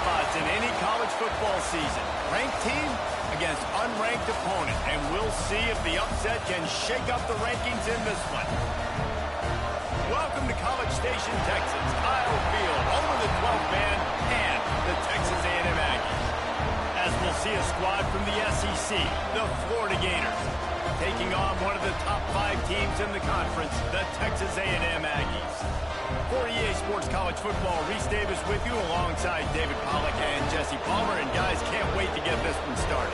spots in any college football season. Ranked team against unranked opponent, and we'll see if the upset can shake up the rankings in this one. Welcome to College Station, Texas. Kyle Field, home of the 12th man and the Texas A&M Aggies. As we'll see a squad from the SEC, the Florida Gators, taking on one of the top 5 teams in the conference, the Texas A&M Aggies. For EA Sports College Football, Reese Davis with you alongside David Pollack and Jesse Palmer. And guys, can't wait to get this one started.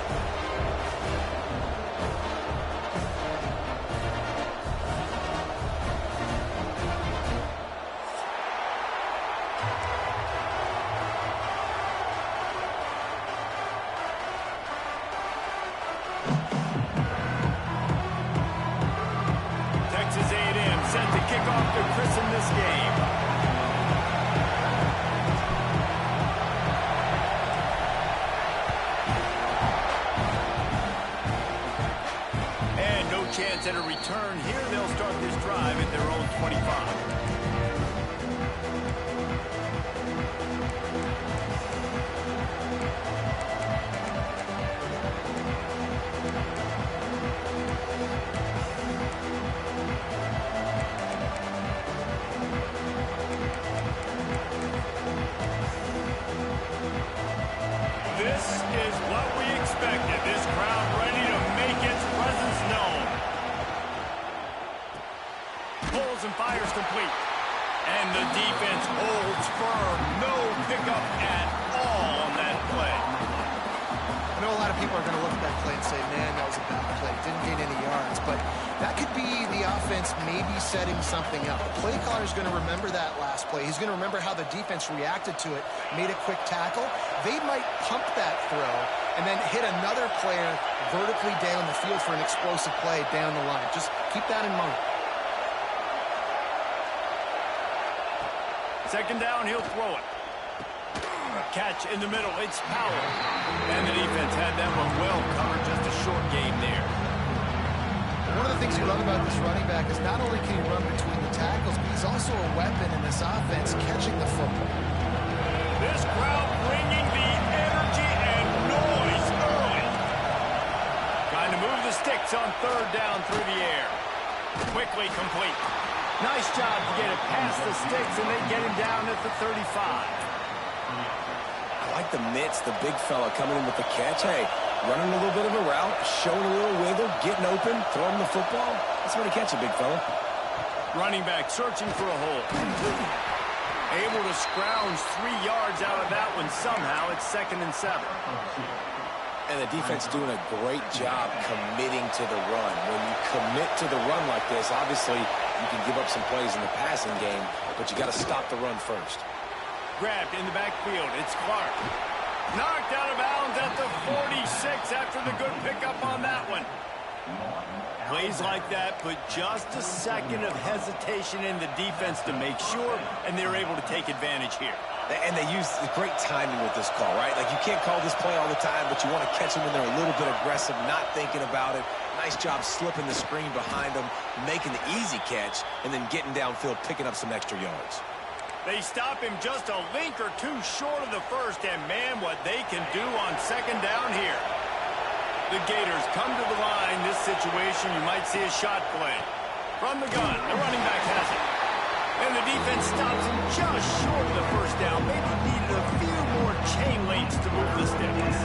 Texas A&M set to kick off to christen this game. And no chance at a return here. They'll start this drive at their own 25. This is what we expected. This crowd ready to make its presence known. Pulls and fires complete. And the defense holds firm. No pickup at all on that play. I know a lot of people are going to look at that play and say, man, that was a bad play. Didn't gain any yards. But that could be the offense maybe setting something up. The play caller is going to remember that last play. He's going to remember how the defense reacted to it, made a quick tackle. They might pump that throw and then hit another player vertically down the field for an explosive play down the line. Just keep that in mind. Second down, he'll throw it. Catch in the middle, it's Powell. And the defense had that one well covered, just a short game there. One of the things you love about this running back is not only can he run between the tackles, but he's also a weapon in this offense catching the football. This crowd bringing the energy and noise early. Trying to move the sticks on third down through the air. Quickly complete. Nice job to get it past the sticks, and they get him down at the 35. I like the mitts, the big fella coming in with the catch. Hey, running a little bit of a route, showing a little wiggle, getting open, throwing the football. That's where to catch a big fella. Running back searching for a hole. Able to scrounge 3 yards out of that one somehow. It's 2nd and 7. And the defense doing a great job committing to the run. When you commit to the run like this, obviously you can give up some plays in the passing game, but you got to stop the run first. Grabbed in the backfield. It's Clark. Knocked out of bounds at the 46 after the good pickup on that one. Plays like that put just a second of hesitation in the defense to make sure, and they're able to take advantage here. And they use great timing with this call, right? Like, you can't call this play all the time, but you want to catch them when they're a little bit aggressive, not thinking about it. Nice job slipping the screen behind them, making the easy catch, and then getting downfield, picking up some extra yards. They stop him just a link or two short of the first, and man, what they can do on second down here. The Gators come to the line. This situation, you might see a shot play. From the gun, the running back has it. And the defense stops him just short of the first down. Maybe needed a few more chain links to move the sticks.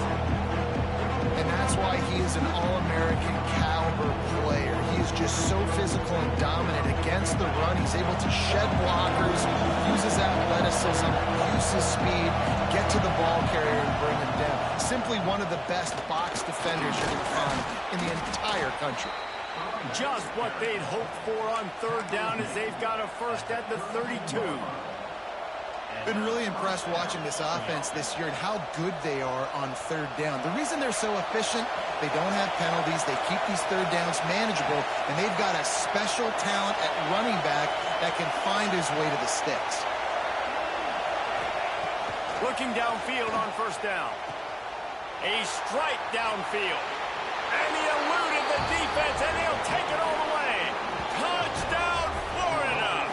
And that's why he is an All-American caliber player. He is just so physical and dominant against the run. He's able to shed blockers, uses athleticism, uses speed, get to the ball carrier and bring him down. Simply one of the best box defenders you're going to find in the entire country. Just what they'd hoped for on third down as they've got a first at the 32. Been really impressed watching this offense this year and how good they are on third down. The reason they're so efficient, they don't have penalties, they keep these third downs manageable, and they've got a special talent at running back that can find his way to the sticks. Looking downfield on first down. A strike downfield. And he eluded the defense, and he'll take it all the way. Touchdown, Florida!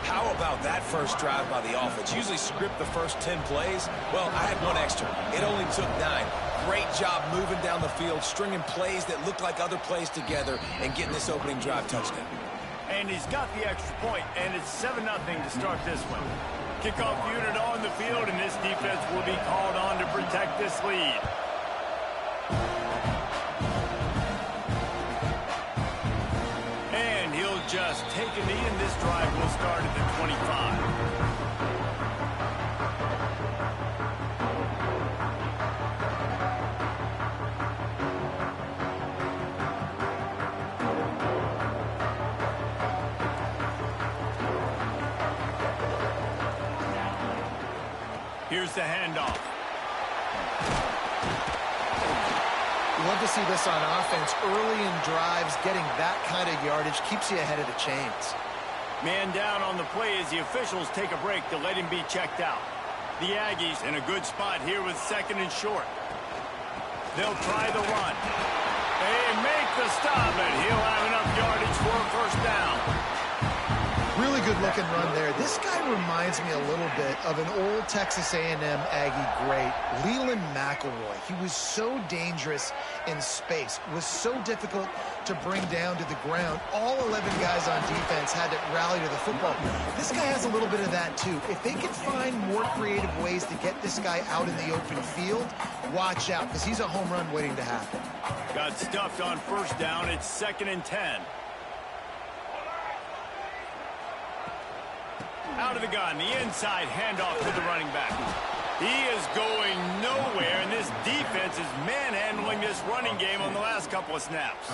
How about that first drive by the offense. Usually script the first 10 plays. Well, I had one extra. It only took 9. Great job moving down the field, stringing plays that look like other plays together, and getting this opening drive touchdown. And he's got the extra point, and it's 7-0 to start this one. Kickoff unit on the field, and this defense will be called on to protect this lead. And he'll just take a knee, and this drive will start at the 25. Here's the handoff. You love to see this on offense. Early in drives, getting that kind of yardage keeps you ahead of the chains. Man down on the play as the officials take a break to let him be checked out. The Aggies in a good spot here with 2nd and short. They'll try the run. They make the stop, and he'll have enough yardage for a first down. Really good-looking run there. This guy reminds me a little bit of an old Texas A&M Aggie great, Leland McElroy. He was so dangerous in space, was so difficult to bring down to the ground. All 11 guys on defense had to rally to the football. This guy has a little bit of that, too. If they can find more creative ways to get this guy out in the open field, watch out, because he's a home run waiting to happen. Got stuffed on first down. It's 2nd and 10. Out of the gun, the inside handoff to the running back. He is going nowhere, and this defense is manhandling this running game on the last couple of snaps.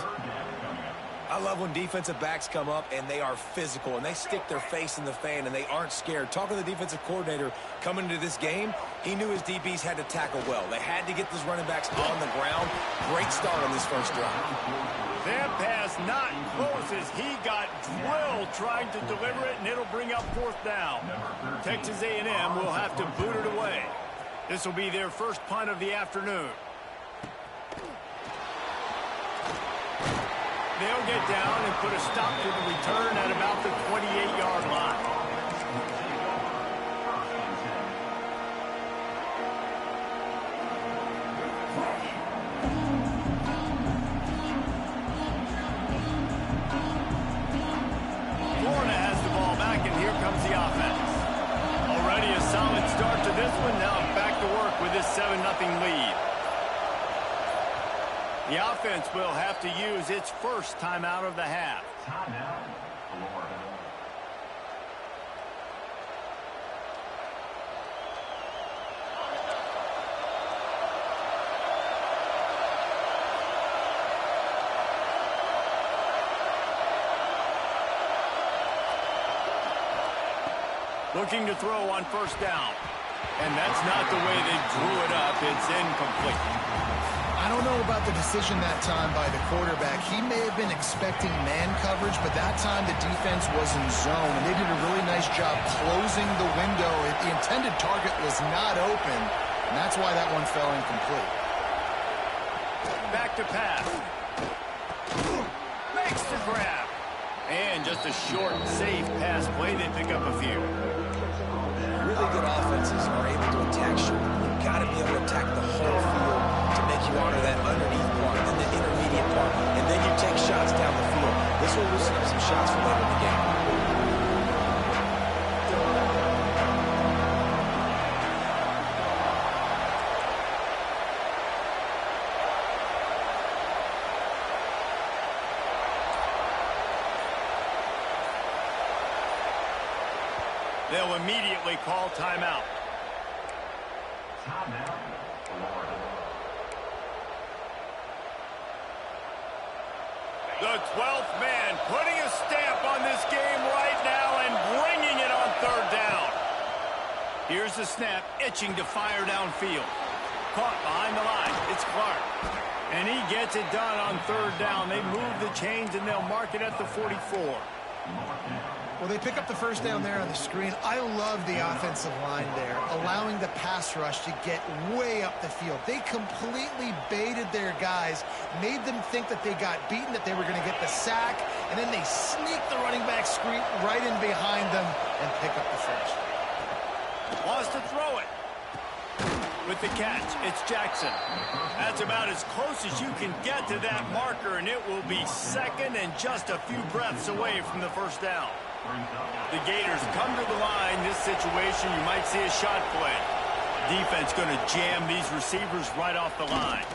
I love when defensive backs come up and they are physical and they stick their face in the fan and they aren't scared. Talking to the defensive coordinator coming into this game, he knew his DBs had to tackle well. They had to get these running backs on the ground. Great start on this first drive. That pass not close as he got drilled trying to deliver it, and it'll bring up 4th down. Texas A&M will have to boot it away. This will be their first punt of the afternoon. They'll get down and put a stop to the return at about the 28-yard line. Florida has the ball back, and here comes the offense. Already a solid start to this one. Now back to work with this 7-0 lead. The offense will have to use its first timeout of the half. Timeout, Florida. Looking to throw on first down. And that's not the way they drew it up. It's incomplete. I don't know about the decision that time by the quarterback. He may have been expecting man coverage, but that time the defense was in zone, and they did a really nice job closing the window. The intended target was not open, and that's why that one fell incomplete. Back to pass. Makes the grab. And just a short, safe pass play. They pick up a few. Really good offenses are able to attack short. You've got to be able to attack the whole field to make you honor that underneath part, then the intermediate part, and then you take shots down the field. This will loosen up some shots for later in the game. They'll immediately call timeout. Timeout, Florida. The 12th man putting a stamp on this game right now and bringing it on third down. Here's the snap, itching to fire downfield. Caught behind the line. It's Clark. And he gets it done on third down. They move the chains, and they'll mark it at the 44. Well, they pick up the first down there on the screen. I love the offensive line there, allowing the pass rush to get way up the field. They completely baited their guys, made them think that they got beaten, that they were going to get the sack, and then they sneak the running back screen right in behind them and pick up the first. Wants to throw it. With the catch, it's Jackson. That's about as close as you can get to that marker, and it will be second and just a few breaths away from the first down. The Gators come to the line. This situation, you might see a shot play. Defense going to jam these receivers right off the line.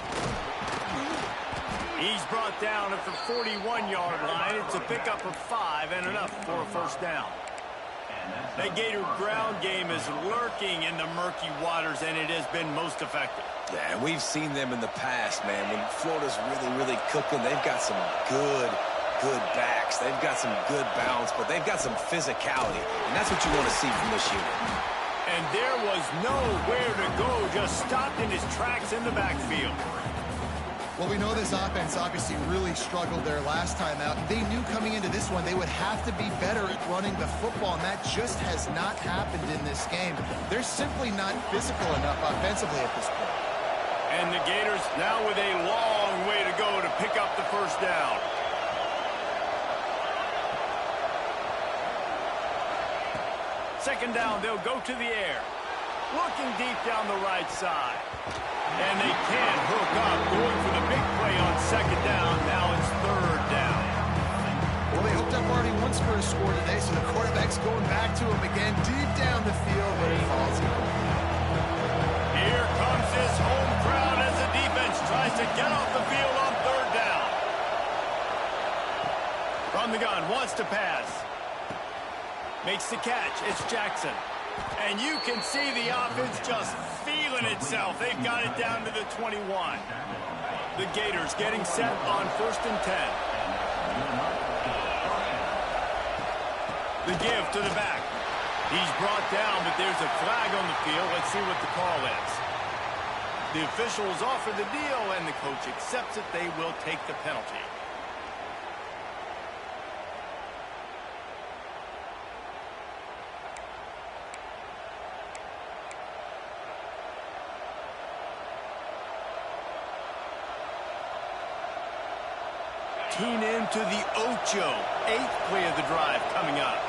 He's brought down at the 41-yard line. It's a pickup of 5 and enough for a first down. The Gator ground game is lurking in the murky waters, and it has been most effective. Yeah, and we've seen them in the past, man. When Florida's really cooking, they've got some good backs. They've got some good balance, but they've got some physicality, and that's what you want to see from this unit. And there was nowhere to go, just stopped in his tracks in the backfield. Well, we know this offense obviously really struggled there last time out, and they knew coming into this one they would have to be better at running the football, and that just has not happened in this game. They're simply not physical enough offensively at this point. And the Gators now with a long way to go to pick up the first down. Second down, they'll go to the air. Looking deep down the right side. And they can't hook up. Going for the big play on second down. Now it's third down. Well, they hooked up already once for a score today, so the quarterback's going back to him again deep down the field, but it falls incomplete. Here comes this home crowd as the defense tries to get off the field on third down. From the gun, wants to pass. Makes the catch. It's Jackson. And you can see the offense just feeling itself. They've got it down to the 21. The Gators getting set on 1st and 10. The give to the back. He's brought down, but there's a flag on the field. Let's see what the call is. The officials offer the deal, and the coach accepts it. They will take the penalty. Tune in to the Ocho, 8th play of the drive coming up.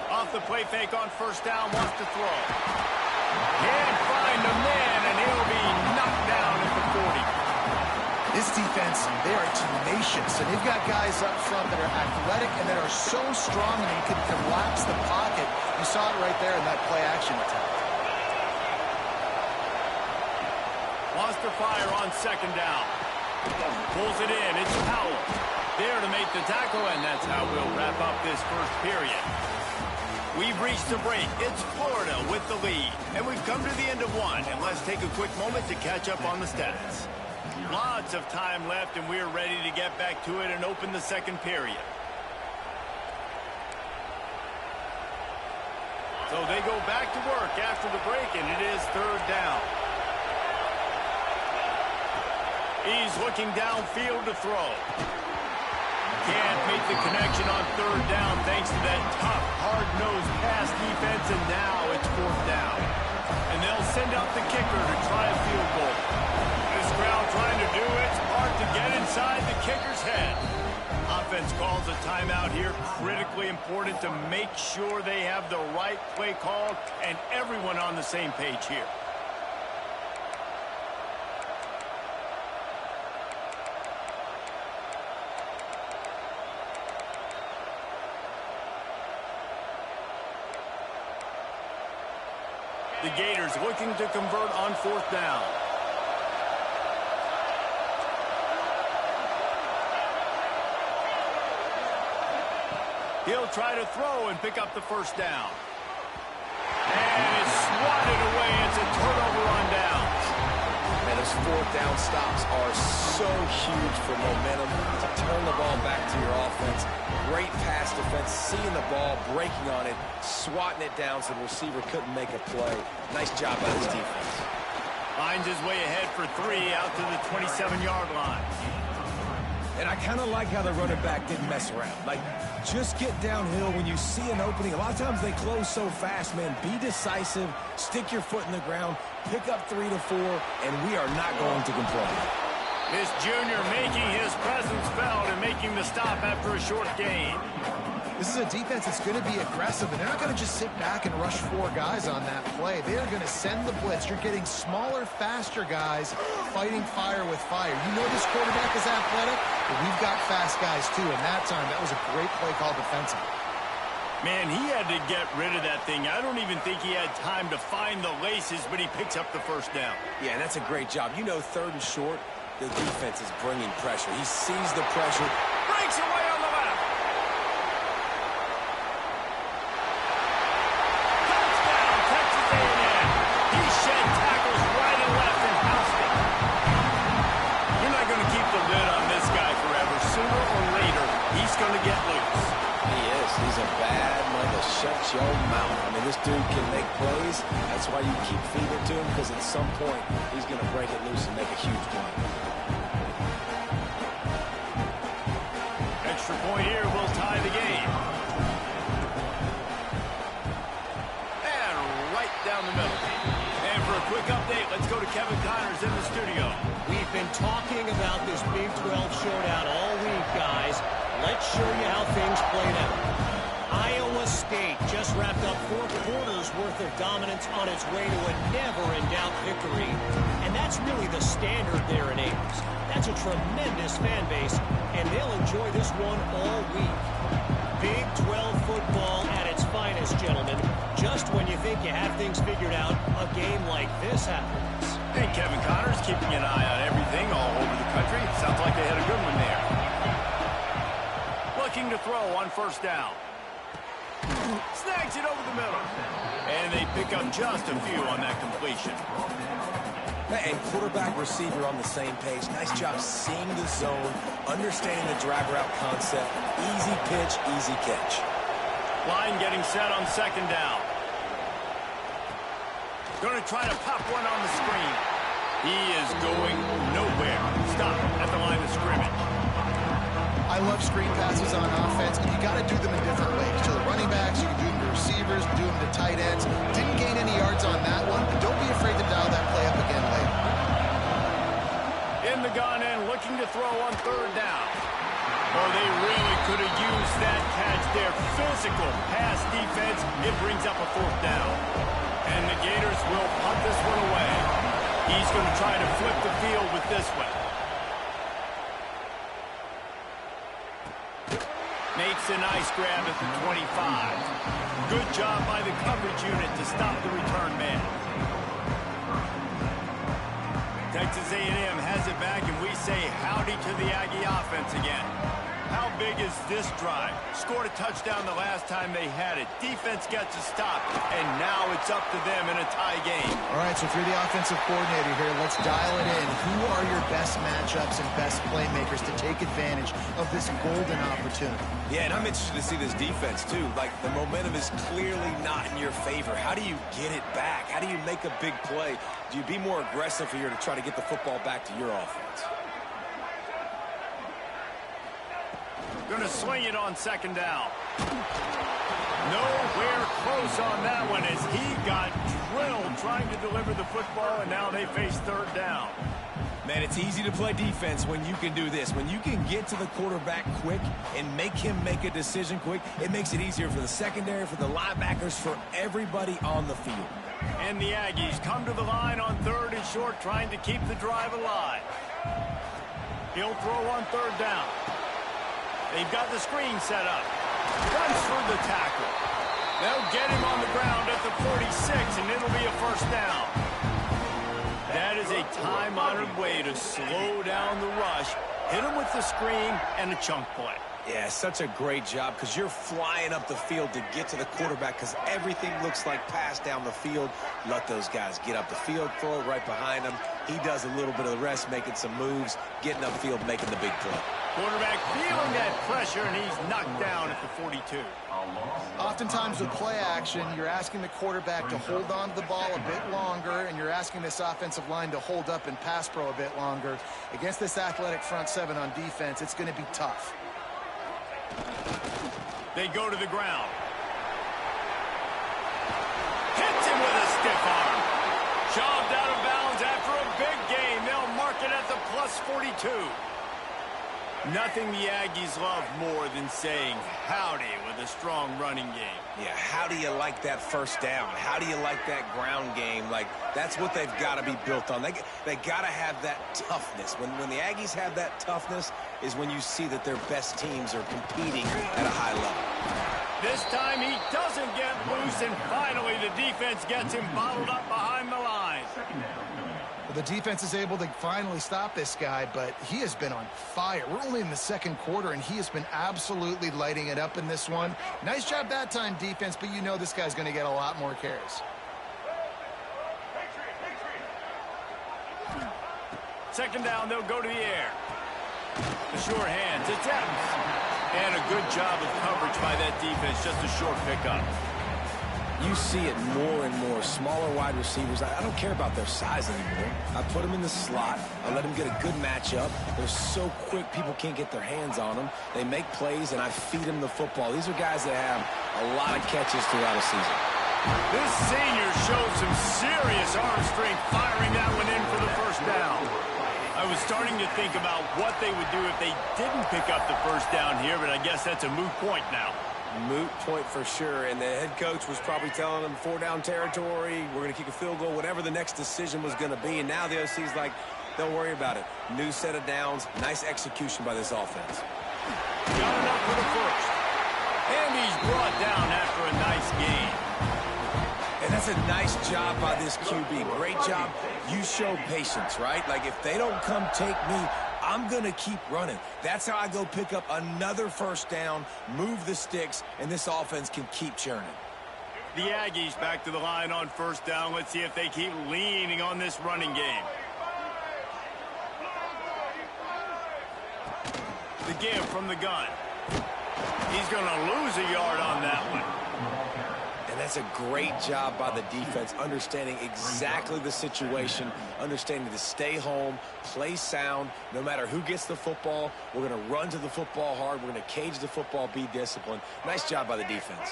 Off the play fake on first down, wants to throw. Can't find a man, and he'll be knocked down at the 40. This defense, they are tenacious, and they've got guys up front that are athletic and that are so strong and they can collapse the pocket. You saw it right there in that play-action attack. Wants to fire on second down. Pulls it in. It's Powell. There to make the tackle, and that's how we'll wrap up this first period. We've reached the break. It's Florida with the lead. And we've come to the end of one. And let's take a quick moment to catch up on the stats. Lots of time left, and we're ready to get back to it and open the second period. So they go back to work after the break, and it is third down. He's looking downfield to throw. Can't make the connection on third down thanks to that tough, hard-nosed pass defense, and now it's fourth down. And they'll send out the kicker to try a field goal. This crowd trying to do its part to get inside the kicker's head. Offense calls a timeout here. Critically important to make sure they have the right play called and everyone on the same page here. The Gators looking to convert on fourth down. He'll try to throw and pick up the first down. And it's swatted away. It's a turnover on downs. Man, those fourth down stops are so huge for momentum to turn the ball back to your offense. Great pass defense, seeing the ball, breaking on it, swatting it down so the receiver couldn't make a play. Nice job by his defense. Finds his way ahead for 3 out to the 27-yard line. And I kind of like how the running back didn't mess around. Like, just get downhill when you see an opening. A lot of times they close so fast, man. Be decisive, stick your foot in the ground, pick up 3 to 4, and we are not going to complain. This junior making his presence felt and making the stop after a short gain. This is a defense that's going to be aggressive, and they're not going to just sit back and rush 4 guys on that play. They are going to send the blitz. You're getting smaller, faster guys fighting fire with fire. You know this quarterback is athletic, but we've got fast guys too, and that time, that was a great play call defensively. Man, he had to get rid of that thing. I don't even think he had time to find the laces, but he picks up the first down. Yeah, and that's a great job. You know, 3rd and short, the defense is bringing pressure. He sees the pressure. Breaks away on the left. Touchdown, Texas A&M. He shed tackles right and left and housed it. You're not going to keep the lid on this guy forever. Sooner or later, he's going to get loose. He is. He's a bad mother. Shut your mouth. I mean, this dude can make plays. That's why you keep feeding to him, because at some point, he's going to break it loose and make a huge play. Extra point here will tie the game. And right down the middle. And for a quick update, let's go to Kevin Connors in the studio. We've been talking about this Big 12 showdown all week, guys. Let's show you how things played out. Iowa State just wrapped up 4 quarters worth of dominance on its way to a never-in-doubt victory. And that's really the standard there in Ames. That's a tremendous fan base, and they'll enjoy this one all week. Big 12 football at its finest, gentlemen. Just when you think you have things figured out, a game like this happens. And Kevin Connors keeping an eye on everything all over the country. Sounds like they had a good one there. Looking to throw on first down. Snags it over the middle. And they pick up just a few on that completion. And quarterback, receiver on the same page. Nice job seeing the zone, understanding the drag route concept. Easy pitch, easy catch. Line getting set on second down. Going to try to pop one on the screen. He is going nowhere. Stop at the line of scrimmage. I love screen passes on offense, and you got to do them in different ways. To the running backs, you can do them to receivers, do them to tight ends. Didn't gain any yards on that one, but don't be afraid to dial that play up again later. In the gun and looking to throw on third down. Oh, they really could have used that catch there. Physical pass defense. It brings up a 4th down. And the Gators will punt this one away. He's going to try to flip the field with this one. Makes a nice grab at the 25. Good job by the coverage unit to stop the return man. Texas A&M has it back, and we say howdy to the Aggie offense again. How big is this drive? Scored a touchdown the last time they had it. Defense gets a stop, and now it's up to them in a tie game. All right, so if you're the offensive coordinator here, let's dial it in. Who are your best matchups and best playmakers to take advantage of this golden opportunity? Yeah, and I'm interested to see this defense, too. Like, the momentum is clearly not in your favor. How do you get it back? How do you make a big play? Do you be more aggressive here to try to get the football back to your offense? Going to swing it on second down. Nowhere close on that one as he got drilled trying to deliver the football, and now they face third down. Man, it's easy to play defense when you can do this. When you can get to the quarterback quick and make him make a decision quick, it makes it easier for the secondary, for the linebackers, for everybody on the field. And the Aggies come to the line on third and short, trying to keep the drive alive. He'll throw on third down. They've got the screen set up. Runs through the tackle. They'll get him on the ground at the 46, and it'll be a first down. That is a time-honored way to slow down the rush, hit him with the screen, and a chunk play. Yeah, such a great job because you're flying up the field to get to the quarterback because everything looks like pass down the field. Let those guys get up the field, throw it right behind him. He does a little bit of the rest, making some moves, getting upfield, making the big play. Quarterback feeling that pressure, and he's knocked down at the 42. Oftentimes with play action, you're asking the quarterback to hold on to the ball a bit longer, and you're asking this offensive line to hold up in pass pro a bit longer. Against this athletic front seven on defense, it's going to be tough. They go to the ground. Hits him with a stiff arm. Shoved out of bounds after a big gain. They'll mark it at the plus 42. Nothing the Aggies love more than saying howdy with a strong running game. Yeah, how do you like that first down? How do you like that ground game? Like, that's what they've got to be built on. They got to have that toughness. When the Aggies have that toughness is when you see that their best teams are competing at a high level. This time he doesn't get loose, and finally the defense gets him bottled up behind the line. The defense is able to finally stop this guy, but he has been on fire. We're only in the second quarter, and he has been absolutely lighting it up in this one. Nice job that time, defense, but you know this guy's going to get a lot more carries. Second down, they'll go to the air. The sure hands, it's Evans. And a good job of coverage by that defense, just a short pickup. You see it more and more. Smaller wide receivers, I don't care about their size anymore. I put them in the slot. I let them get a good matchup. They're so quick, people can't get their hands on them. They make plays, and I feed them the football. These are guys that have a lot of catches throughout a season. This senior showed some serious arm strength firing that one in for the first down. I was starting to think about what they would do if they didn't pick up the first down here, but I guess that's a moot point now. Moot point for sure, and the head coach was probably telling them 4-down territory, we're going to kick a field goal, whatever the next decision was going to be, and now the OC's like, don't worry about it. New set of downs, nice execution by this offense. Got enough for the first. And he's brought down after a nice gain. And that's a nice job by this QB. Great job. You show patience, right? Like, if they don't come take me, I'm going to keep running. That's how I go pick up another first down, move the sticks, and this offense can keep churning. The Aggies back to the line on first down. Let's see if they keep leaning on this running game. The give from the gun. He's going to lose a yard on that one. And that's a great job by the defense, understanding exactly the situation, understanding to stay home, play sound. No matter who gets the football, we're going to run to the football hard. We're going to cage the football, be disciplined. Nice job by the defense.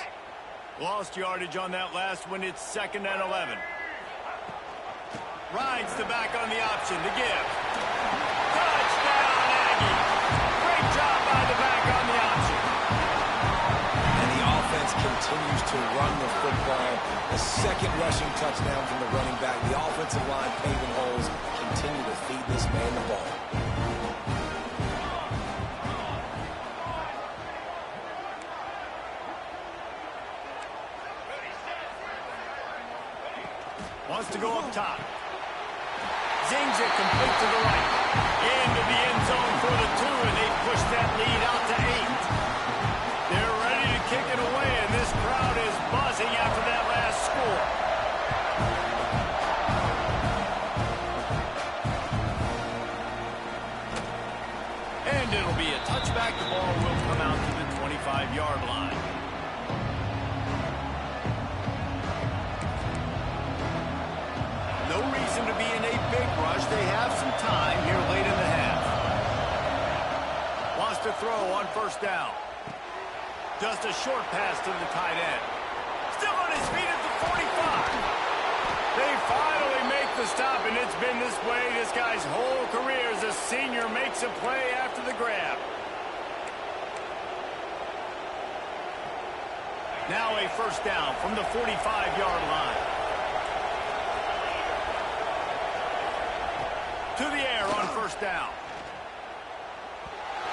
Lost yardage on that last one. It's 2nd and 11. Rides the back on the option. The give. Touchdown, Aggies. Great job by the back on the option. Continues to run the football. A second rushing touchdown from the running back. The offensive line paving holes. Continue to feed this man the ball. Wants to go up top. Zings it complete to the right. Into the end zone for the 2, and they push that lead out to 8. They're ready to kick it away, and this crowd is buzzing after that last score. And it'll be a touchback. The ball will come out to the 25-yard line. No reason to be in a big rush. They have some time here late in the half. Wants to throw on first down. Just a short pass to the tight end. Still on his feet at the 45. They finally make the stop, and it's been this way this guy's whole career as a senior makes a play after the grab. Now a first down from the 45-yard line. To the air on first down.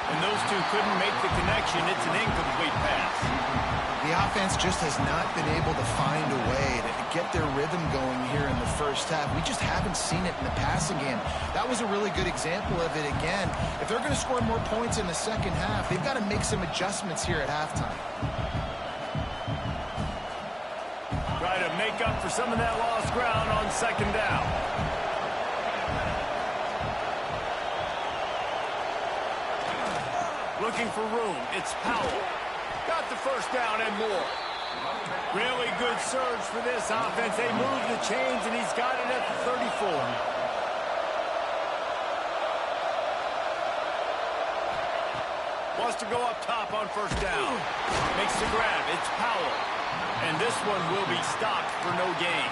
And those two couldn't make the connection. It's an incomplete pass. The offense just has not been able to find a way to get their rhythm going here in the first half. We just haven't seen it in the passing game. That was a really good example of it again. If they're going to score more points in the second half, they've got to make some adjustments here at halftime. Try to make up for some of that lost ground on second down. Looking for room. It's Powell. Got the first down and more. Really good surge for this offense. They move the chains, and he's got it at the 34. Wants to go up top on first down. Makes the grab. It's Powell. And this one will be stopped for no gain.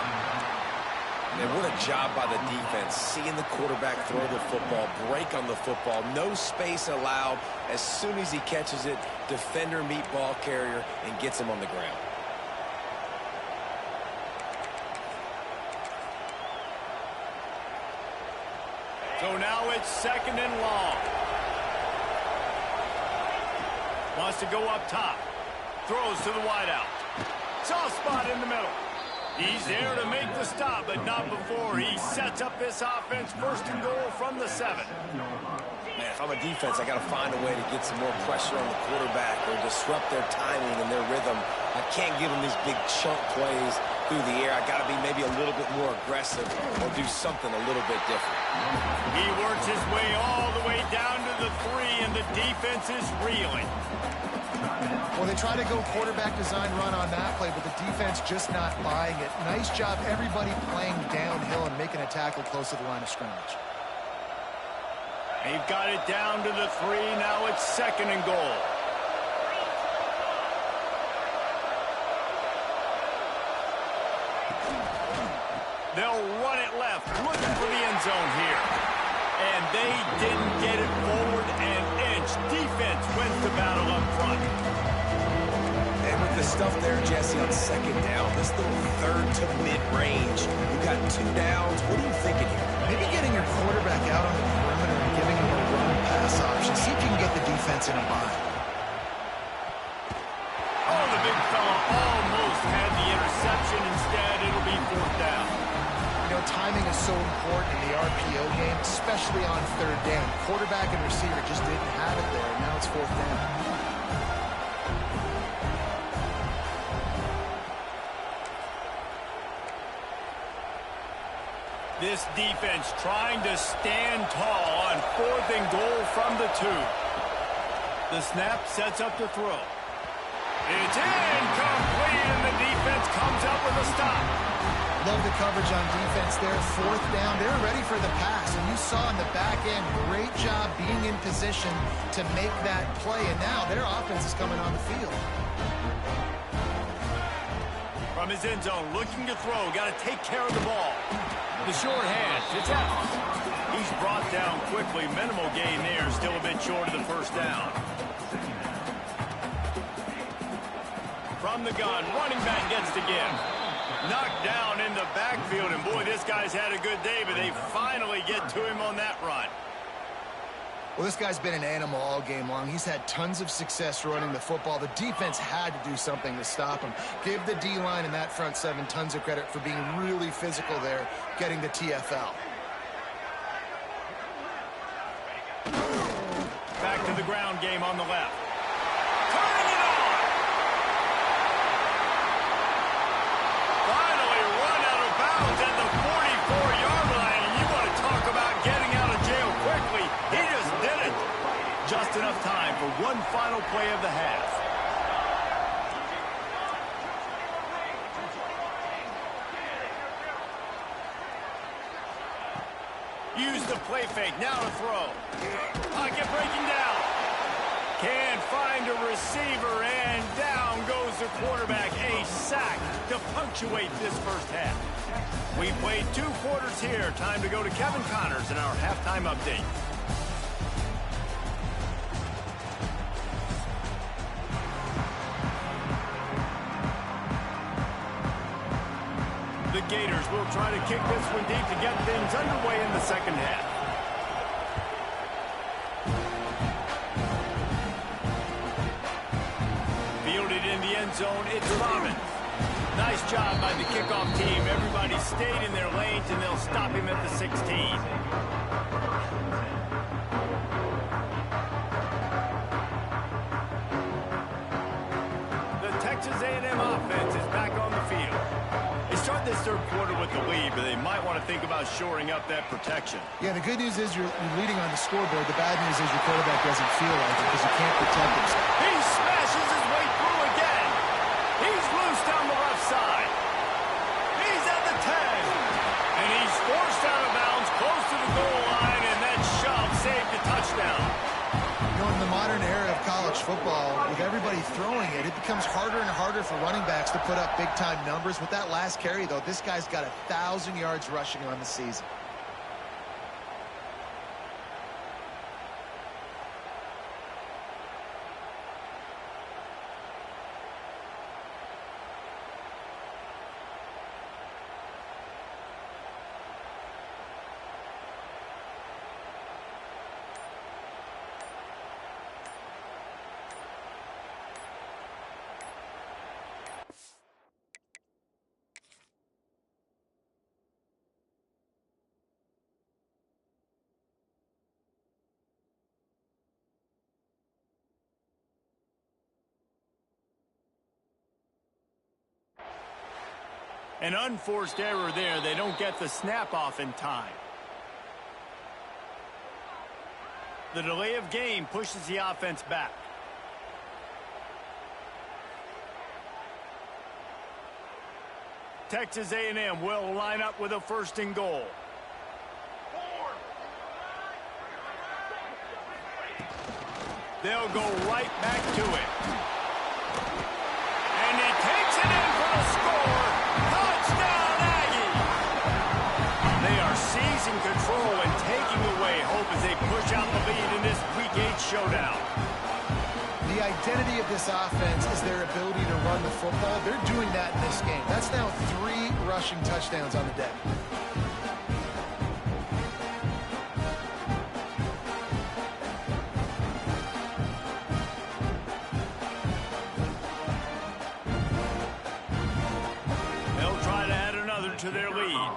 And what a job by the defense. Seeing the quarterback throw the football, break on the football, no space allowed. As soon as he catches it, defender meet ball carrier and gets him on the ground. So now it's second and long. Wants to go up top. Throws to the wideout. Soft spot in the middle. He's there to make the stop, but not before he sets up this offense. First and goal from the 7. Man, if I'm a defense, I got to find a way to get some more pressure on the quarterback or disrupt their timing and their rhythm. I can't give them these big chunk plays through the air. I got to be maybe a little bit more aggressive or do something a little bit different. He works his way all the way down to the 3, and the defense is reeling. Well, they try to go quarterback design run on that play, but the defense just not buying it. Nice job, everybody playing downhill and making a tackle close to the line of scrimmage. They've got it down to the 3. Now it's second and goal. They'll run it left, looking for the end zone here. And they didn't get it forward an inch. Defense wins the battle up front. And with the stuff there, Jesse, on second down, this little third to mid-range, you got 2 downs. What are you thinking here? Maybe getting your quarterback out on the perimeter and giving him a run-pass option. See if you can get the defense in a bind. Oh, the big fella almost had the interception. Instead, it'll be fourth down. You know, timing is so important in the RPO game, especially on third down. Quarterback and receiver just didn't have it there, and now it's fourth down. This defense trying to stand tall on fourth and goal from the 2. The snap sets up the throw. It's incomplete, and the defense comes up with a stop. Love the coverage on defense there. Fourth down. They're ready for the pass. And you saw in the back end, great job being in position to make that play. And now their offense is coming on the field. From his end zone, looking to throw. Got to take care of the ball. The short hand. It's out. He's brought down quickly. Minimal gain there. Still a bit short of the first down. From the gun, running back gets to give. Knocked down in the backfield, and boy, this guy's had a good day, but they finally get to him on that run. Well, this guy's been an animal all game long. He's had tons of success running the football. The defense had to do something to stop him. Give the D-line and that front 7 tons of credit for being really physical there, getting the TFL. Back to the ground game on the left. Turning it on! Finally run out of bounds at the 44-yard line, and you want to talk about getting out of jail quickly. He just did it. Just enough time for one final play of the half. Use the play fake. Now to throw. Pocket breaking down. Can't find a receiver, and down goes the quarterback. A sack to punctuate this first half. We played 2 quarters here. Time to go to Kevin Connors in our halftime update. The Gators will try to kick this one deep to get things underway in the second half. Fielded in the end zone, it's Robin. Nice job by the kickoff team. Everybody stayed in their lanes, and they'll stop him at the 16. The Texas A&M offense is back on the field. They start this this third quarter with the lead, but they might want to think about shoring up that protection. Yeah, the good news is you're leading on the scoreboard. The bad news is your quarterback doesn't feel like it because he can't protect himself. He smashes his way through again. He's loose down the left side. He's at the 10. And he's forced out of bounds close to the goal line, and that shove saved a touchdown. You know, in the modern era of college football, with everybody throwing it, it becomes harder and harder for running backs to put up big-time numbers. With that last carry, though, this guy's got 1,000 yards rushing on the season. An unforced error there. They don't get the snap off in time. The delay of game pushes the offense back. Texas A&M will line up with a 1st and goal. They'll go right back to it. And he takes it in for the score. Touchdown, Aggie! They are seizing control and taking away hope as they push out the lead in this Week 8 showdown. The identity of this offense is their ability to run the football. They're doing that in this game. That's now 3 rushing touchdowns on the day. They'll try to add another to their lead.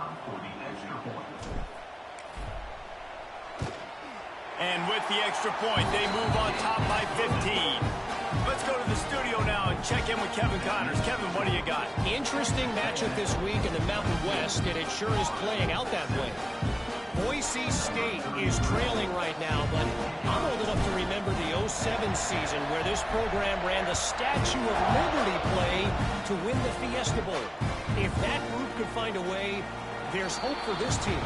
And with the extra point, they move on top by 15. Let's go to the studio now and check in with Kevin Connors. Kevin, what do you got? Interesting matchup this week in the Mountain West, and it sure is playing out that way. Boise State is trailing right now, but I'm old enough to remember the 07 season where this program ran the Statue of Liberty play to win the Fiesta Bowl. If that group could find a way, there's hope for this team.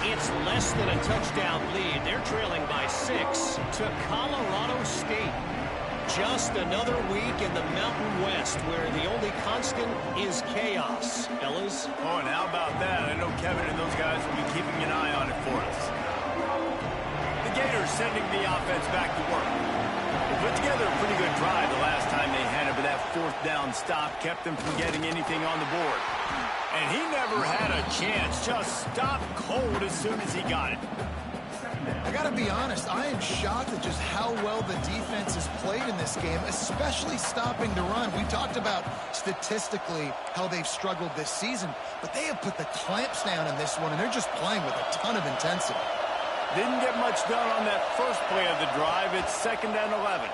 It's less than a touchdown lead. They're trailing by 6 to Colorado State. Just another week in the Mountain West where the only constant is chaos. Fellas? Oh, and how about that? I know Kevin and those guys will be keeping an eye on it for us. The Gators sending the offense back to work. They put together a pretty good drive the last time they had it, but that 4th down stop kept them from getting anything on the board. And he never had a chance. Just stopped cold as soon as he got it. I got to be honest, I am shocked at just how well the defense has played in this game, especially stopping the run. We talked about statistically how they've struggled this season, but they have put the clamps down in this one, and they're just playing with a ton of intensity. Didn't get much done on that first play of the drive. It's 2nd and 11.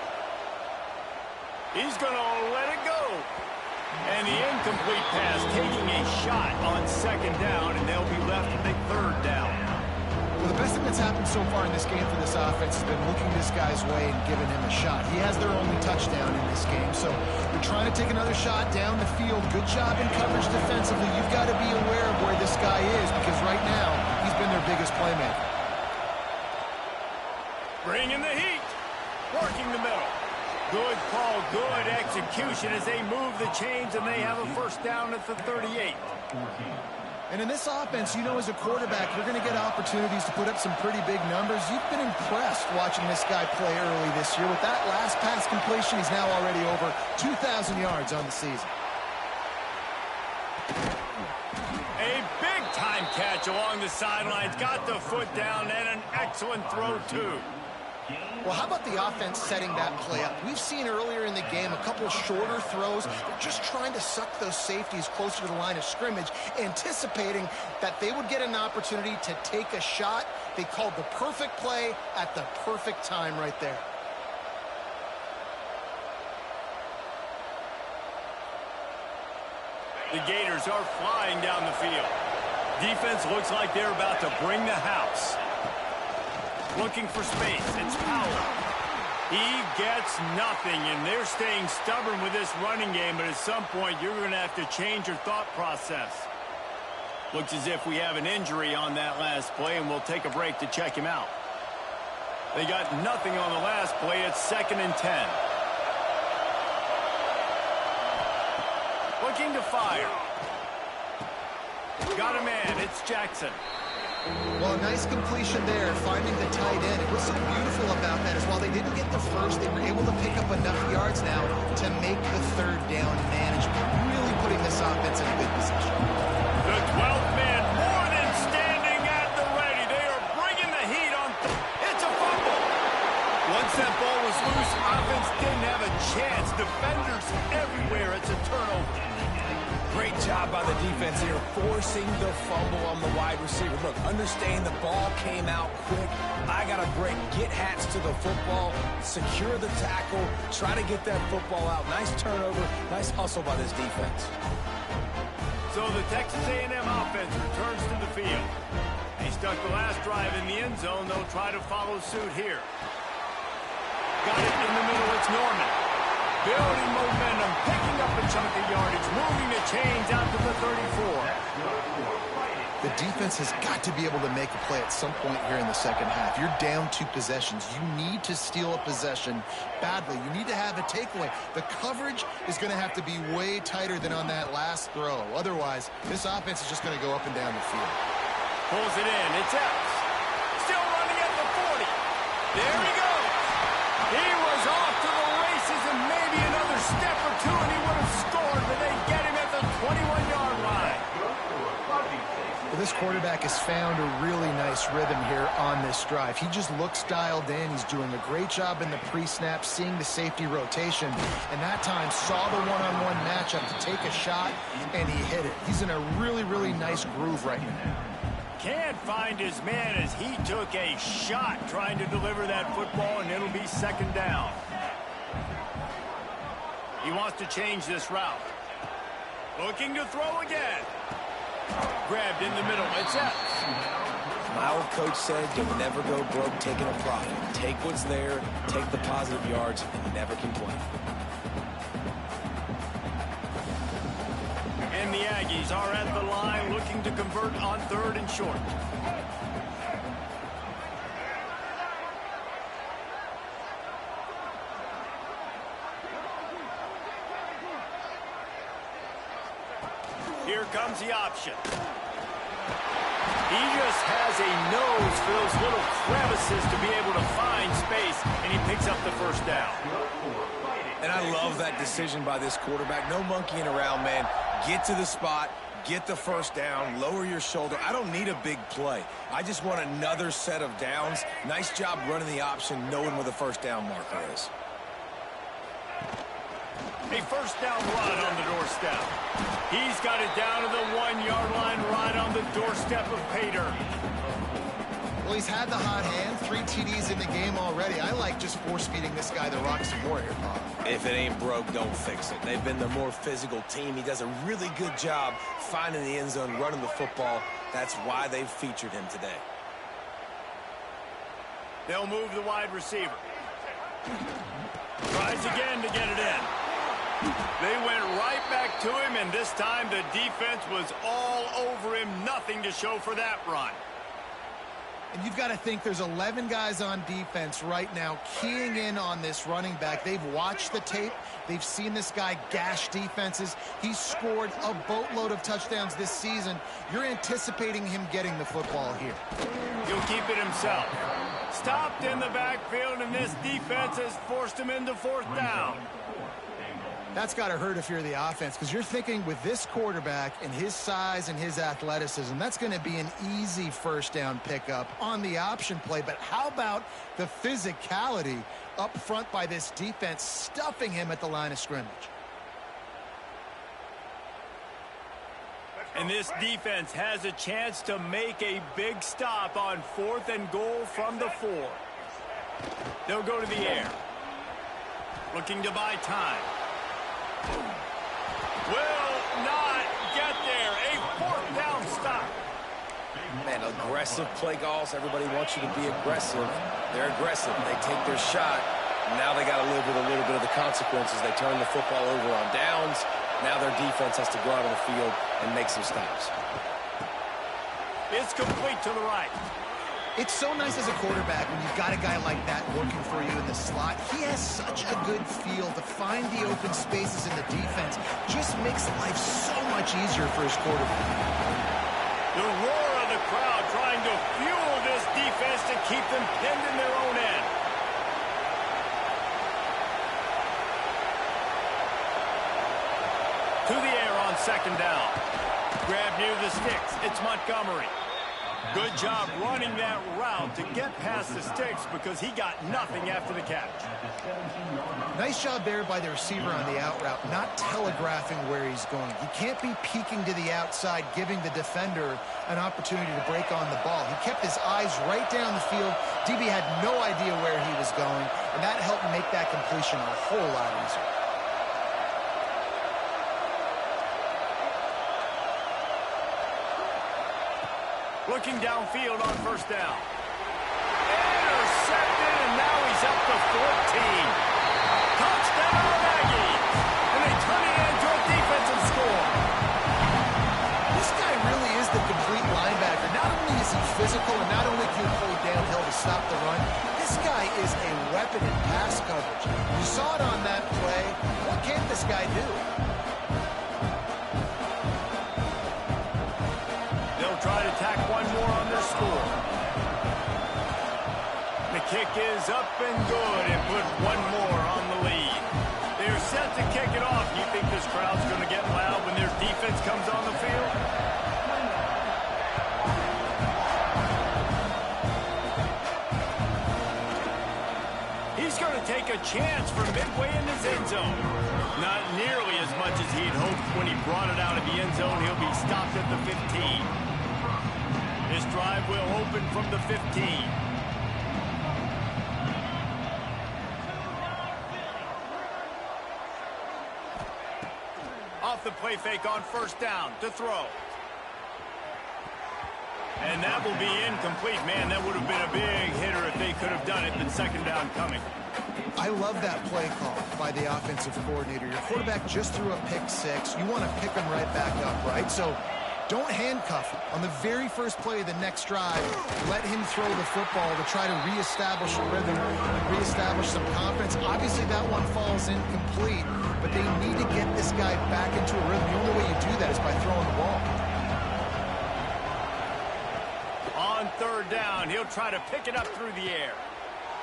He's going to let it go. And the incomplete pass taking a shot on 2nd down, and they'll be left with a 3rd down. Well, the best thing that's happened so far in this game for this offense has been looking this guy's way and giving him a shot. He has their only touchdown in this game, so they're trying to take another shot down the field. Good job in coverage defensively. You've got to be aware of where this guy is because right now he's been their biggest playmaker. Bringing the heat. Working the middle. Good call, good execution as they move the chains, and they have a 1st down at the 38. And in this offense, you know, as a quarterback, you're going to get opportunities to put up some pretty big numbers. You've been impressed watching this guy play early this year. With that last pass completion, he's now already over 2,000 yards on the season. A big-time catch along the sidelines. Got the foot down, and an excellent throw, too. Well, how about the offense setting that play up? We've seen earlier in the game a couple shorter throws. They're just trying to suck those safeties closer to the line of scrimmage, anticipating that they would get an opportunity to take a shot. They called the perfect play at the perfect time right there. The Gators are flying down the field. Defense looks like they're about to bring the house. Looking for space. It's Powell. He gets nothing, and they're staying stubborn with this running game, but at some point you're going to have to change your thought process. Looks as if we have an injury on that last play, and we'll take a break to check him out. They got nothing on the last play. It's 2nd and 10. Looking to fire. Got a man. It's Jackson. Well, a nice completion there, finding the tight end. And what's so beautiful about that is while they didn't get the first, they were able to pick up enough yards now to make the 3rd down manageable, really putting this offense in a good position. The 12th man more than standing at the ready. They are bringing the heat on. It's a fumble. Once that ball was loose, offense didn't have a chance. Defenders everywhere. It's a turnover. Great job by the defense here, forcing the fumble on the wide receiver. Look, understand the ball came out quick. I got to break, get hats to the football, secure the tackle, try to get that football out. Nice turnover, nice hustle by this defense. So the Texas A&M offense returns to the field. They stuck the last drive in the end zone. They'll try to follow suit here. Got it in the middle. It's Norman. Building momentum, picking up a chunk of yardage, moving the chains out to the 34. The defense has got to be able to make a play at some point here in the second half. You're down 2 possessions. You need to steal a possession badly. You need to have a takeaway. The coverage is going to have to be way tighter than on that last throw. Otherwise, this offense is just going to go up and down the field. Pulls it in. It's Epps. Still running at the 40. There he goes. He was off to the races and maybe another step or two and he would have scored, but they get him at the 21-yard line. Well, this quarterback has found a really nice rhythm here on this drive. He just looks dialed in. He's doing a great job in the pre-snap, seeing the safety rotation, and that time saw the one-on-one matchup to take a shot, and he hit it. He's in a really, really nice groove right now. Can't find his man as he took a shot trying to deliver that football, and it'll be 2nd down. He wants to change this route. Looking to throw again. Grabbed in the middle. It's Epps. My old coach said you'll never go broke taking a profit. Take what's there, take the positive yards, and you never complain. And the Aggies are at the line looking to convert on 3rd and short. Here comes the option. He just has a nose for those little crevices to be able to find space, and he picks up the 1st down. And I love that decision by this quarterback. No monkeying around, man. Get to the spot, get the 1st down, lower your shoulder. I don't need a big play. I just want another set of downs. Nice job running the option, knowing where the 1st down marker is. A 1st down run on the doorstep. He's got it down to the 1-yard line right on the doorstep of Pater. Well, he's had the hot hand, 3 TDs in the game already. I like just force-feeding this guy the rock some more here, Bob. If it ain't broke, don't fix it. They've been the more physical team. He does a really good job finding the end zone, running the football. That's why they've featured him today. They'll move the wide receiver. Tries again to get it in. They went right back to him, and this time the defense was all over him. Nothing to show for that run. And you've got to think there's 11 guys on defense right now keying in on this running back. They've watched the tape. They've seen this guy gash defenses. He's scored a boatload of touchdowns this season. You're anticipating him getting the football here. He'll keep it himself. Stopped in the backfield, and this defense has forced him into 4th down. That's got to hurt if you're the offense, because you're thinking with this quarterback and his size and his athleticism, that's going to be an easy 1st down pickup on the option play. But how about the physicality up front by this defense, stuffing him at the line of scrimmage? And this defense has a chance to make a big stop on 4th and goal from the 4. They'll go to the air. Looking to buy time. Will not Again, aggressive play calls. Everybody wants you to be aggressive. They're aggressive. They take their shot. Now they got to live with a little bit of the consequences. They turn the football over on downs. Now their defense has to go out on the field and make some stops. It's complete to the right. It's so nice as a quarterback when you've got a guy like that working for you in the slot. He has such a good feel to find the open spaces in the defense. Just makes life so much easier for his quarterback. The roar of the crowd trying to fuel this defense to keep them pinned in their own end. To the air on second down. Grab near the sticks. It's Montgomery. Good job running that route to get past the sticks because he got nothing after the catch. Nice job there by the receiver on the out route, not telegraphing where he's going. He can't be peeking to the outside, giving the defender an opportunity to break on the ball. He kept his eyes right down the field. DB had no idea where he was going, and that helped make that completion a whole lot easier. Looking downfield on first down. Intercepted, and now he's up to 14. Touchdown, Aggies! And they turn it into a defensive score. This guy really is the complete linebacker. Not only is he physical, and not only can he play downhill to stop the run, this guy is a weapon in pass coverage. You saw it on that play. What can't this guy do? Try to tack one more on their score. The kick is up and good and put one more on the lead. They're set to kick it off. You think this crowd's going to get loud when their defense comes on the field? He's going to take a chance from midway in his end zone. Not nearly as much as he'd hoped when he brought it out of the end zone. He'll be stopped at the 15. This drive will open from the 15. Off the play fake on first down to throw. And that will be incomplete. Man, that would have been a big hitter if they could have done it, but second down coming. I love that play call by the offensive coordinator. Your quarterback just threw a pick six. You want to pick him right back up, right? So don't handcuff him. On the very first play of the next drive, let him throw the football to try to reestablish a rhythm and reestablish some confidence. Obviously, that one falls incomplete, but they need to get this guy back into a rhythm. The only way you do that is by throwing the ball. On third down, he'll try to pick it up through the air.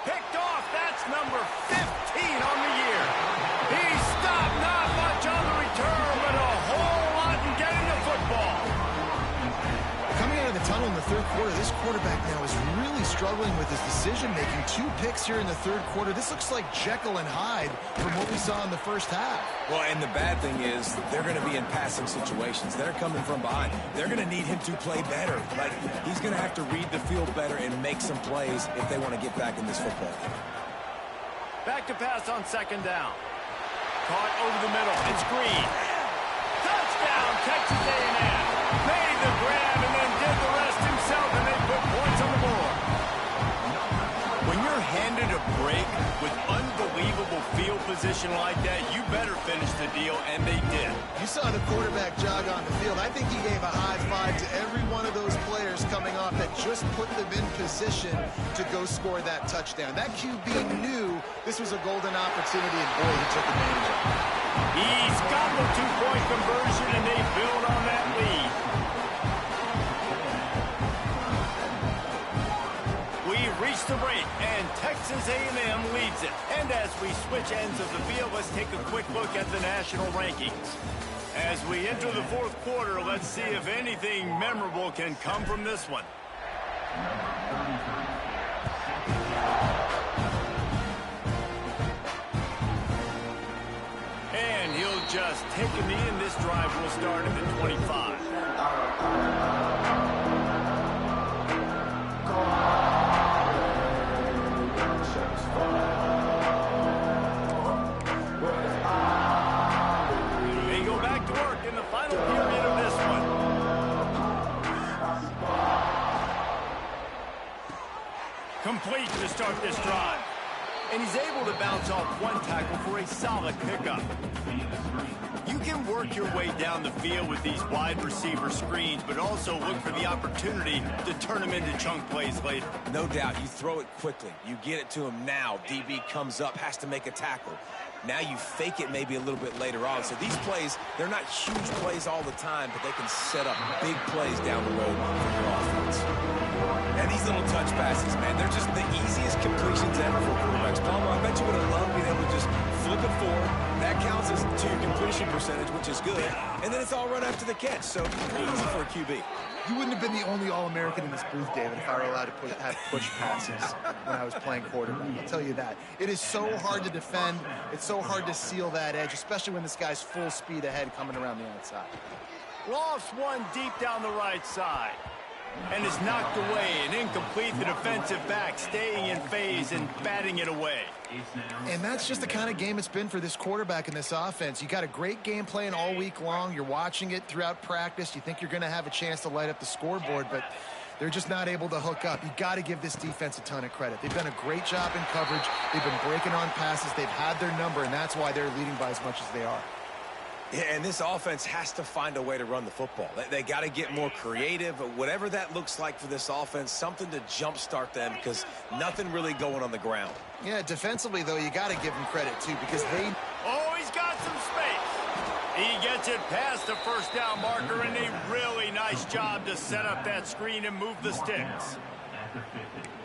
Picked off. That's number 15 on the year. He stopped, not much on the return, but a whole lot in getting the football. Coming out of the tunnel in the third quarter, this quarterback now is really struggling with his decision-making. 2 picks here in the third quarter. This looks like Jekyll and Hyde from what we saw in the first half. Well, and the bad thing is they're going to be in passing situations. They're coming from behind. They're going to need him to play better. Like, he's going to have to read the field better and make some plays if they want to get back in this football game. Back to pass on second down. Caught over the middle. It's Green. Touchdown, Texas A&M. Made the grab and then did the rest himself, and they put points on the board. When you're handed a break with unbelievable field position like that, you better finish the deal, and they did. You saw the quarterback jog on the field. I think he gave a high five to every one of those players coming off that just put them in position to go score that touchdown. That QB knew this was a golden opportunity, and boy, he took advantage of it. He's got the 2-point conversion, and they build on that lead. We've reached the break, and Texas A&M leads it. And as we switch ends of the field, let's take a quick look at the national rankings. As we enter the fourth quarter, let's see if anything memorable can come from this one. And he'll just take a knee, and this drive will start at the 25. They go back to work in the final period of this one. complete to start this drive. And he's able to bounce off one tackle for a solid pickup. You can work your way down the field with these wide receiver screens, but also look for the opportunity to turn them into chunk plays later. No doubt, you throw it quickly. You get it to him now. DB comes up, has to make a tackle. Now you fake it maybe a little bit later on. So these plays, they're not huge plays all the time, but they can set up big plays down the road for your offense. And these little touch passes, man, they're just the easiest completions ever for quarterbacks. Palmer, I bet you would have loved being able to just flip it forward. That counts as to your completion percentage, which is good. And then it's all run after the catch, so easy for a QB. You wouldn't have been the only All-American in this booth, David, if I were allowed to have push passes when I was playing quarterback. I'll tell you that. It is so hard to defend. It's so hard to seal that edge, especially when this guy's full speed ahead coming around the outside. Lofts one deep down the right side. And is knocked away and incomplete. The defensive back staying in phase and batting it away. And that's just the kind of game it's been for this quarterback in this offense. You got a great game plan all week long. You're watching it throughout practice. You think you're going to have a chance to light up the scoreboard, but they're just not able to hook up. You got to give this defense a ton of credit. They've done a great job in coverage. They've been breaking on passes. They've had their number, and that's why they're leading by as much as they are. Yeah, and this offense has to find a way to run the football. They got to get more creative, whatever that looks like for this offense, something to jumpstart them because nothing really going on the ground. Yeah, defensively, though, you got to give them credit, too, because they... Oh, he's got some space. He gets it past the first down marker, and a really nice job to set up that screen and move the sticks.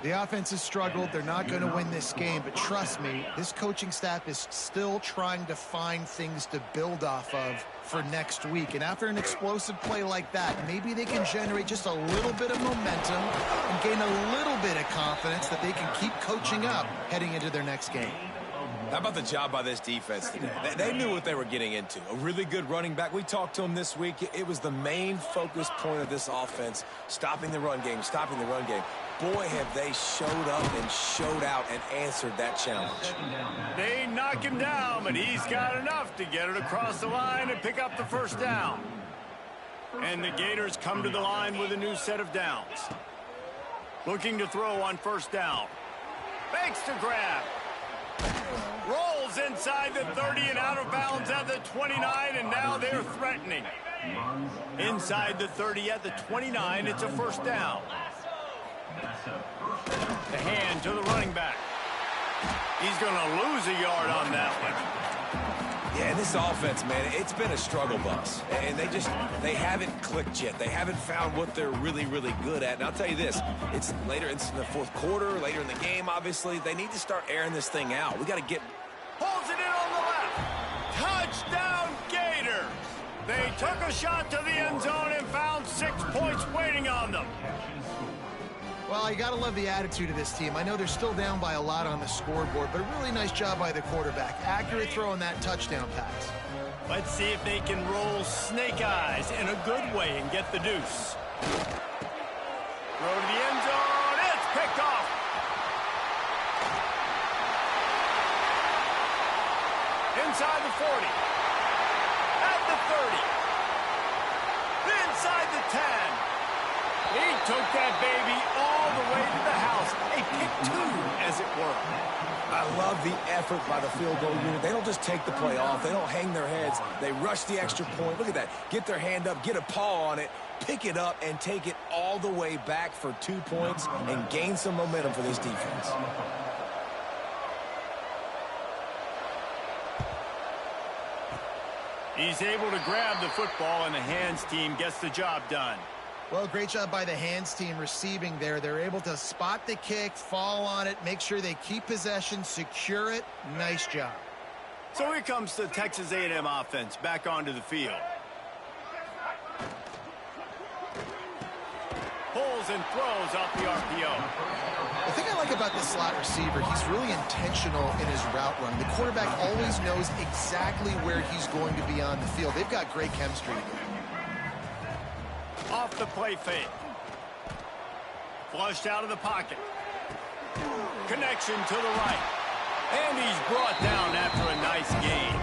The offense has struggled. They're not going to win this game, but trust me, this coaching staff is still trying to find things to build off of for next week. And after an explosive play like that, maybe they can generate just a little bit of momentum and gain a little bit of confidence that they can keep coaching up heading into their next game. How about the job by this defense today? They knew what they were getting into. A really good running back. We talked to him this week. It was the main focus point of this offense, stopping the run game, stopping the run game. Boy, have they showed up and showed out and answered that challenge. They knock him down, but he's got enough to get it across the line and pick up the first down. And the Gators come to the line with a new set of downs. Looking to throw on first down. Fakes to grab. Rolls inside the 30 and out of bounds at the 29, and now they're threatening. Inside the 30 at the 29, it's a first down. The hand to the running back. He's going to lose a yard on that one. Yeah, this offense, man, it's been a struggle bus. And they haven't clicked yet. They haven't found what they're really, really good at. And I'll tell you this, it's later in the fourth quarter, later in the game, obviously. They need to start airing this thing out. We got to get... Pulls it in on the left. Touchdown, Gators. They took a shot to the end zone and found 6 points waiting on them. Well, you got to love the attitude of this team. I know they're still down by a lot on the scoreboard, but a really nice job by the quarterback. Accurate throw on that touchdown pass. Let's see if they can roll snake eyes in a good way and get the deuce. Throw to the end zone. It's picked off. Inside the 40. At the 30. Inside the 10. He took that baby all the way to the house. A pick two, as it were. I love the effort by the field goal unit. They don't just take the play off. They don't hang their heads. They rush the extra point. Look at that. Get their hand up, get a paw on it, pick it up, and take it all the way back for 2 points and gain some momentum for this defense. He's able to grab the football, and the hands team gets the job done. Well, great job by the hands team receiving there. They're able to spot the kick, fall on it, make sure they keep possession, secure it. Nice job. So here comes the Texas A&M offense back onto the field. Pulls and throws off the RPO. The thing I like about this slot receiver, he's really intentional in his route run. The quarterback always knows exactly where he's going to be on the field. They've got great chemistry together. Off the play fake. Flushed out of the pocket. Connection to the right. And he's brought down after a nice gain.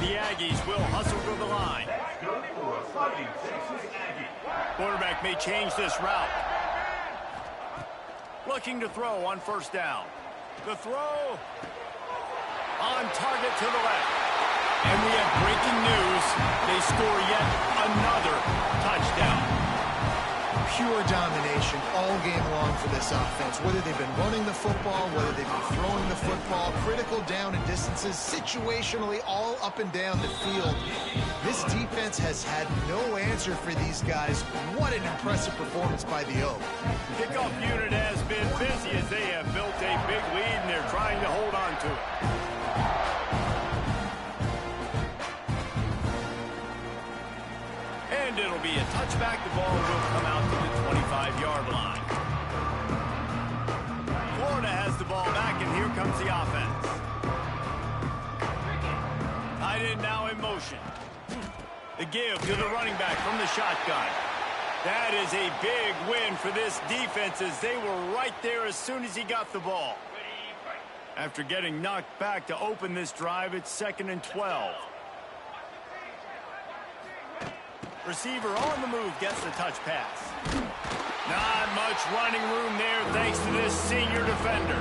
The Aggies will hustle to the line. Quarterback may change this route. looking to throw on first down. The throw on target to the left. And we have breaking news. They score yet another touchdown. Pure domination all game long for this offense. Whether they've been running the football, whether they've been throwing the football, critical down and distances, situationally all up and down the field. This defense has had no answer for these guys. What an impressive performance by the Oak. Kickoff unit has been busy as they have built a big lead and they're trying to hold on to it. And it'll be a touchback. The ball will come out to the 25-yard line. Florida has the ball back, and here comes the offense. Tight end now in motion. The give to the running back from the shotgun. That is a big win for this defense as they were right there as soon as he got the ball. After getting knocked back to open this drive, it's 2nd and 12. Receiver on the move gets the touch pass. Not much running room there thanks to this senior defender.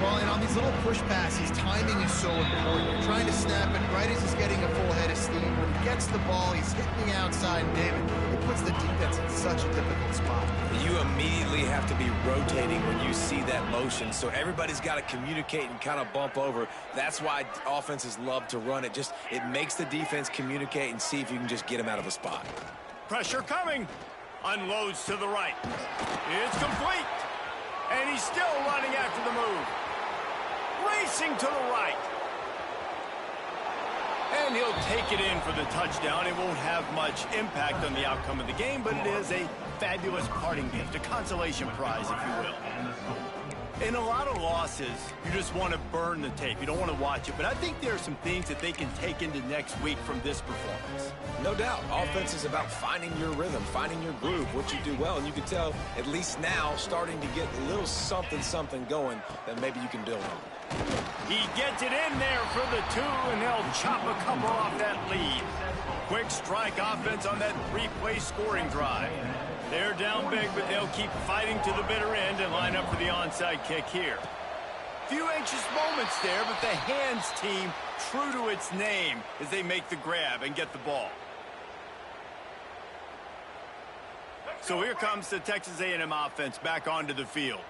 Well, and on these little push passes, timing is so important. You're trying to snap it right as he's getting a full head of steam. When he gets the ball, he's hitting the outside, and David, it puts the defense in such a difficult spot. You immediately have to be rotating when you see that motion, so everybody's got to communicate and kind of bump over. That's why offenses love to run it. It makes the defense communicate and see if you can just get them out of a spot. Pressure coming. Unloads to the right. It's complete. And he's still running after the move. Racing to the right. And he'll take it in for the touchdown. It won't have much impact on the outcome of the game, but it is a fabulous parting gift, a consolation prize, if you will. In a lot of losses, you just want to burn the tape. You don't want to watch it. But I think there are some things that they can take into next week from this performance. No doubt. Offense is about finding your rhythm, finding your groove, what you do well. And you can tell, at least now, starting to get a little something going that maybe you can build on. He gets it in there for the 2, and they'll chop a couple off that lead. Quick strike offense on that 3-play scoring drive. They're down big, but they'll keep fighting to the bitter end and line up for the onside kick here. Few anxious moments there, but the hands team true to its name as they make the grab and get the ball. So here comes the Texas A&M offense back onto the field.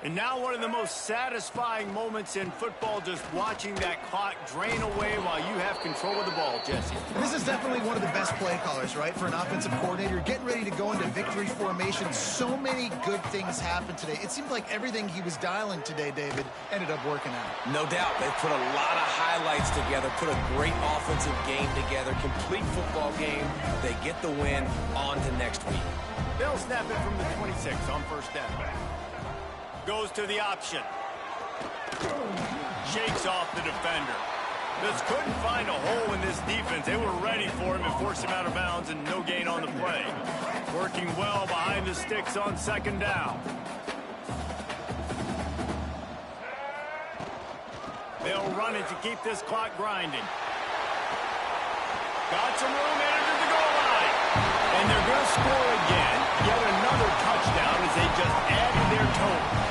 And now one of the most satisfying moments in football, just watching that clock drain away while you have control of the ball, Jesse. This is definitely one of the best play callers, right, for an offensive coordinator. Getting ready to go into victory formation. So many good things happened today. It seemed like everything he was dialing today, David, ended up working out. No doubt. They put a lot of highlights together, put a great offensive game together, complete football game. They get the win. On to next week. They'll snap it from the 26 on first down. Goes to the option. Shakes off the defender. Just couldn't find a hole in this defense. They were ready for him and forced him out of bounds, and no gain on the play. Working well behind the sticks on second down. They'll run it to keep this clock grinding. Got some room, entered the goal line. And they're going to score again. Yet another touchdown as they just added their total.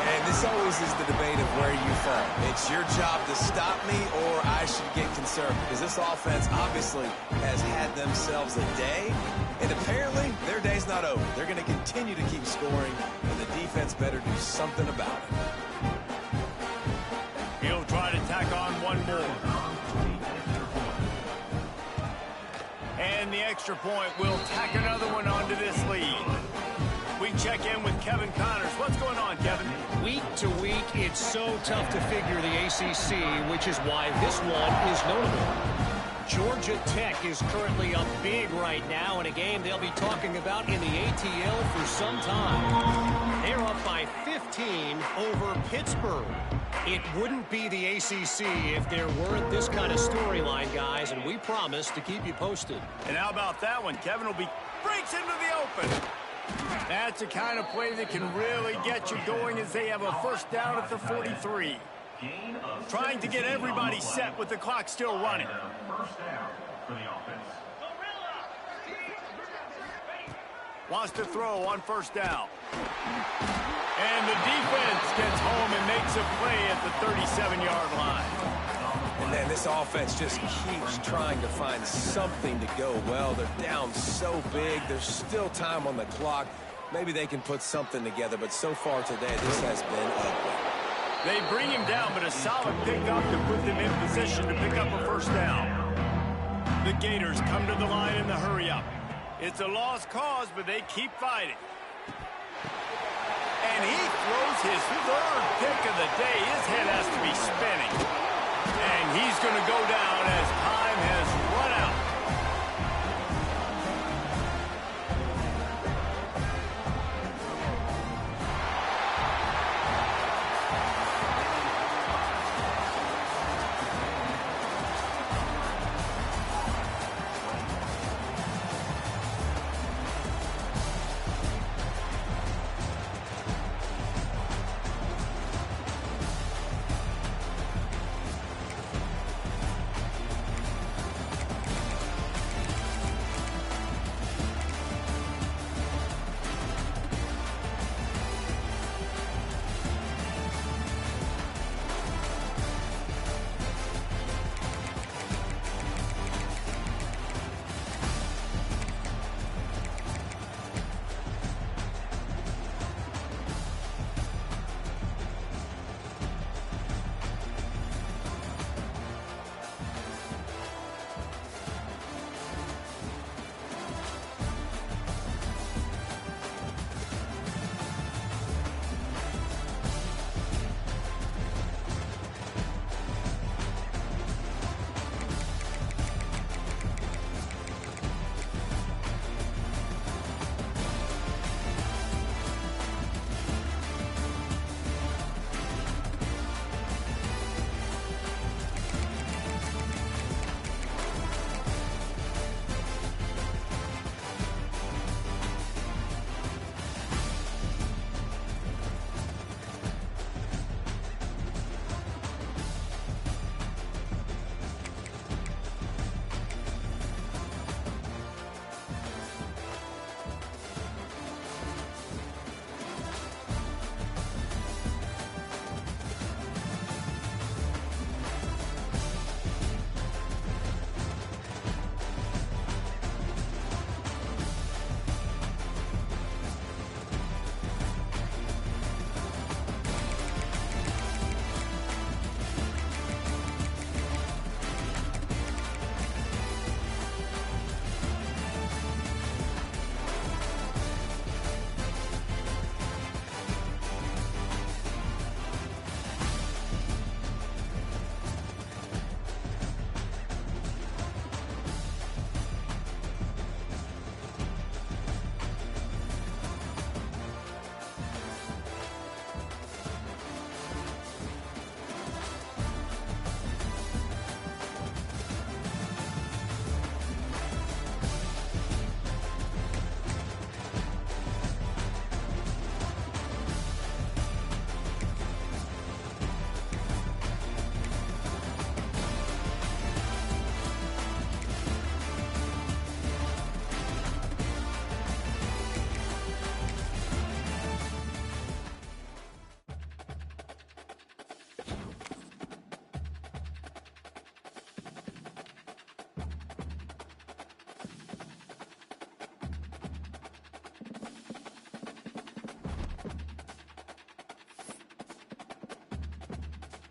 And this always is the debate of where you fall. It's your job to stop me, or I should get concerned. Because this offense obviously has had themselves a day. And apparently, their day's not over. They're going to continue to keep scoring. And the defense better do something about it. He'll try to tack on one more. And the extra point will tack another one onto this lead. We check in with Kevin Connors. What's going on, Kevin? Week to week, it's so tough to figure the ACC, which is why this one is notable. Georgia Tech is currently up big right now in a game they'll be talking about in the ATL for some time. They're up by 15 over Pittsburgh. It wouldn't be the ACC if there weren't this kind of storyline, guys, and we promise to keep you posted. And how about that one? Kevin will be breaks into the open. That's the kind of play that can really get you going as they have a first down at the 43. Trying to get everybody set with the clock still running. First down for the offense. Wants to throw on first down. And the defense gets home and makes a play at the 37-yard line. And then this offense just keeps trying to find something to go well. They're down so big. There's still time on the clock. Maybe they can put something together, but so far today, this has been ugly. They bring him down, but a solid pickup to put them in position to pick up a first down. The Gators come to the line in the hurry-up. It's a lost cause, but they keep fighting. And he throws his third pick of the day. His head has to be spinning.